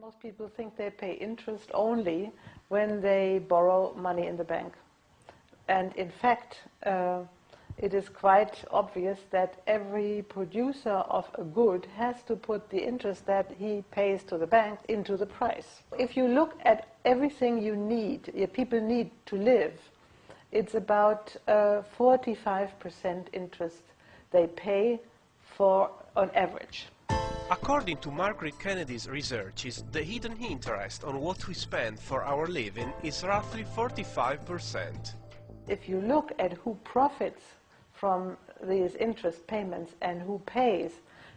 Most people think they pay interest only when they borrow money in the bank. And in fact, it is quite obvious that every producer of a good has to put the interest that he pays to the bank into the price. If you look at everything you need, people need to live, it's about 45% interest they pay for on average. According to Margaret Kennedy's researches, the hidden interest on what we spend for our living is roughly 45%. If you look at who profits from these interest payments and who pays,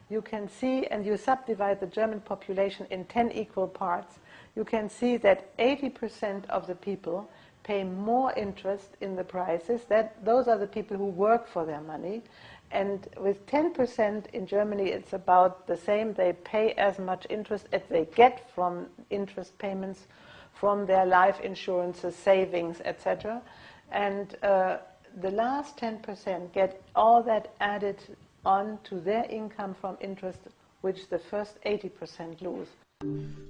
you can see, and you subdivide the German population in 10 equal parts, you can see that 80% of the people pay more interest in the prices. Those are the people who work for their money. And with 10% in Germany, it's about the same. They pay as much interest as they get from interest payments from their life insurances, savings, etc. And the last 10% get all that added on to their income from interest, which the first 80% lose.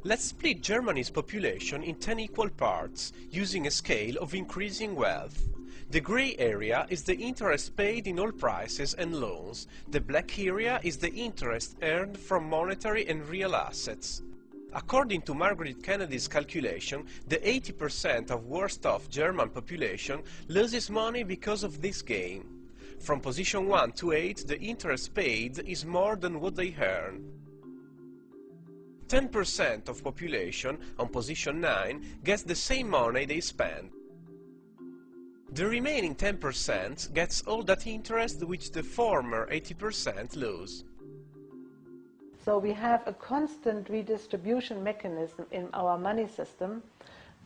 Let's split Germany's population in 10 equal parts, using a scale of increasing wealth. The grey area is the interest paid in all prices and loans. The black area is the interest earned from monetary and real assets. According to Margaret Kennedy's calculation, the 80% of worst-off German population loses money because of this game. From position 1 to 8, the interest paid is more than what they earn. 10% of population, on position 9, gets the same money they spend. The remaining 10% gets all that interest which the former 80% lose. So we have a constant redistribution mechanism in our money system.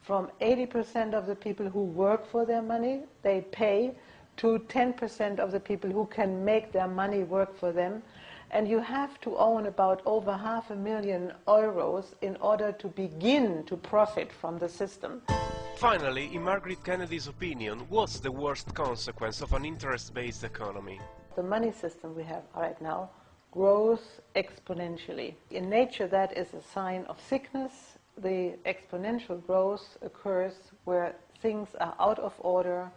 From 80% of the people who work for their money, they pay, to 10% of the people who can make their money work for them. And you have to own about over €500,000 in order to begin to profit from the system. Finally, in Margaret Kennedy's opinion, what's the worst consequence of an interest-based economy? The money system we have right now grows exponentially. In nature, that is a sign of sickness. The exponential growth occurs where things are out of order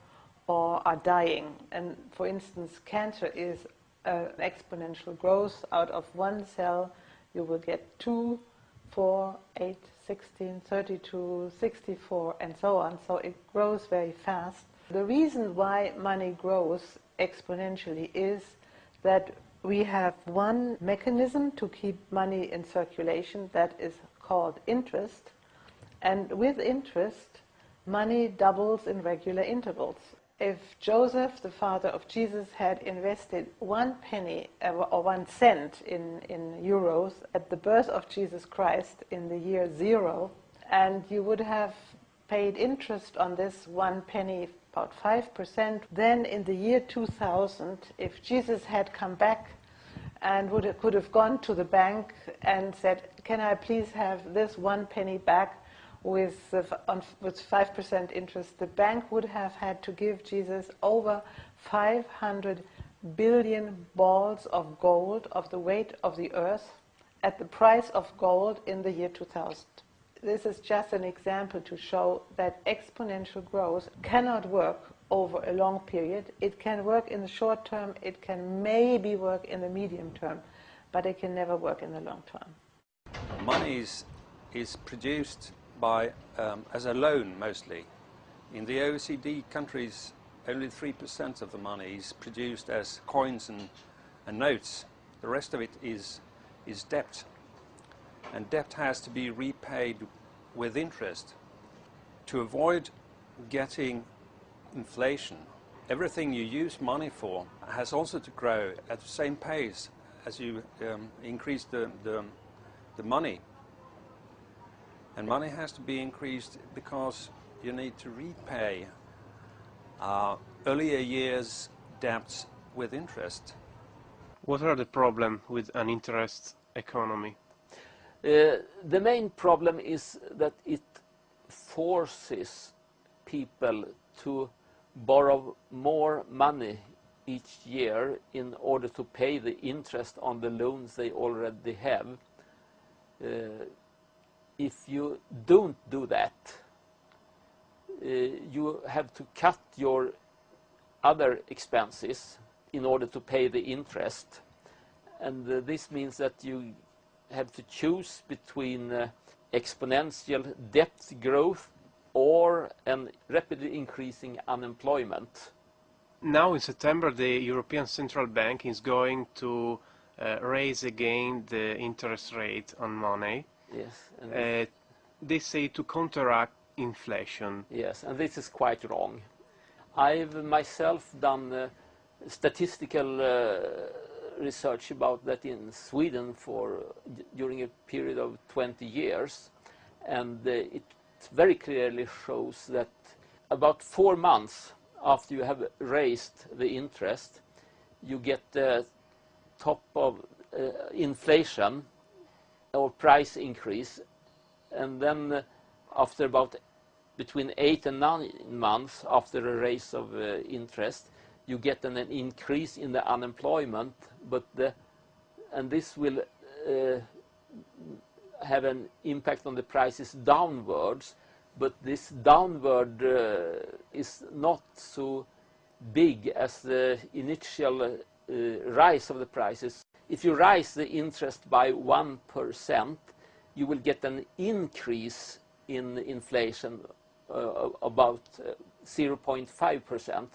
or are dying. And for instance, cancer is exponential growth. Out of one cell, you will get 2, 4, 8, 16, 32, 64, and so on. So it grows very fast. The reason why money grows exponentially is that we have one mechanism to keep money in circulation that is called interest. And with interest, money doubles in regular intervals. If Joseph, the father of Jesus, had invested 1 penny or 1 cent in euros at the birth of Jesus Christ in the year 0, and you would have paid interest on this 1 penny, about 5%, then in the year 2000, if Jesus had come back and could have gone to the bank and said, "Can I please have this 1 penny back?" with 5% interest, the bank would have had to give Jesus over 500 billion balls of gold of the weight of the earth at the price of gold in the year 2000. This is just an example to show that exponential growth cannot work over a long period. It can work in the short term, it can maybe work in the medium term, but it can never work in the long term. Money is produced by as a loan mostly. In the OECD countries, only 3% of the money is produced as coins and notes. The rest of it is debt. And debt has to be repaid with interest. To avoid getting inflation, everything you use money for has also to grow at the same pace as you increase the money. And money has to be increased because you need to repay earlier years' debts with interest. What are the problems with an interest economy? The main problem is that it forces people to borrow more money each year in order to pay the interest on the loans they already have. if you don't do that, you have to cut your other expenses in order to pay the interest. And this means that you have to choose between exponential debt growth or an rapidly increasing unemployment. Now in September the European Central Bank is going to raise again the interest rate on money. Yes. And they say to counteract inflation. yes, and this is quite wrong. I've myself done statistical research about that in Sweden during a period of 20 years, and it very clearly shows that about 4 months after you have raised the interest, you get the top of inflation or price increase, and then after about between 8 and 9 months after a raise of interest, you get an increase in the unemployment, and this will have an impact on the prices downwards, but this downward is not so big as the initial rise of the prices. If you rise the interest by 1%, you will get an increase in inflation about 0.5%.